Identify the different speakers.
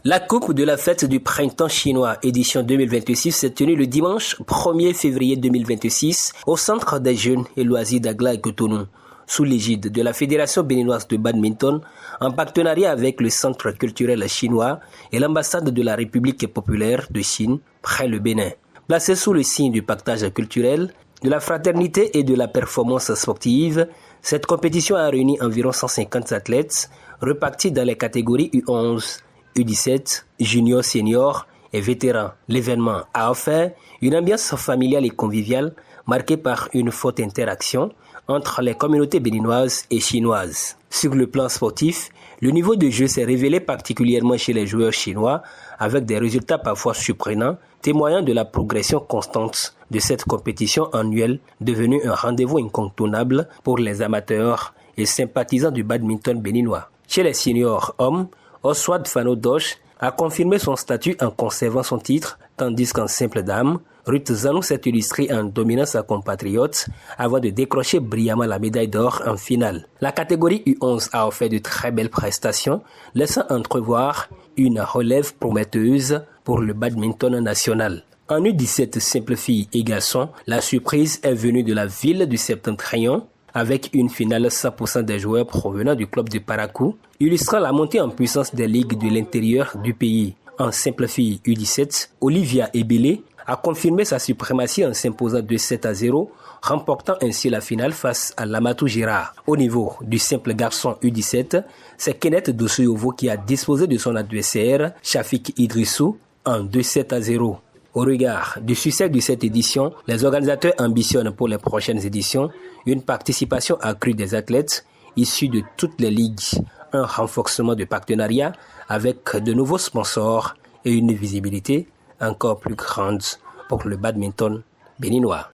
Speaker 1: La Coupe de la fête du printemps chinois édition 2026 s'est tenue le dimanche 1er février 2026 au Centre des jeunes et loisirs d'Agla et Cotonou, sous l'égide de la Fédération béninoise de badminton, en partenariat avec le Centre culturel chinois et l'ambassade de la République populaire de Chine près le Bénin. Placée sous le signe du partage culturel, de la fraternité et de la performance sportive, cette compétition a réuni environ 150 athlètes repartis dans les catégories U11, U17, junior, senior et vétérans. L'événement a offert une ambiance familiale et conviviale marquée par une forte interaction entre les communautés béninoises et chinoises. Sur le plan sportif, le niveau de jeu s'est révélé particulièrement chez les joueurs chinois avec des résultats parfois surprenants, témoignant de la progression constante de cette compétition annuelle devenue un rendez-vous incontournable pour les amateurs et sympathisants du badminton béninois. Chez les seniors hommes, Oswald Fano Doche a confirmé son statut en conservant son titre, tandis qu'en simple dame, Ruth Zanou s'est illustrée en dominant sa compatriote avant de décrocher brillamment la médaille d'or en finale. La catégorie U11 a offert de très belles prestations, laissant entrevoir une relève prometteuse pour le badminton national. En U17 simple filles et garçons, la surprise est venue de la ville du Septentrion, avec une finale 100% des joueurs provenant du club de Parakou, illustrant la montée en puissance des ligues de l'intérieur du pays. En simple fille U17, Olivia Ebele a confirmé sa suprématie en s'imposant 2-7-0, remportant ainsi la finale face à Lamatou Girard. Au niveau du simple garçon U17, c'est Kenneth Dosuyovo qui a disposé de son adversaire, Shafik Idrissou, en 2-7-0. Au regard du succès de cette édition, les organisateurs ambitionnent pour les prochaines éditions une participation accrue des athlètes issus de toutes les ligues, un renforcement de partenariat avec de nouveaux sponsors et une visibilité encore plus grande pour le badminton béninois.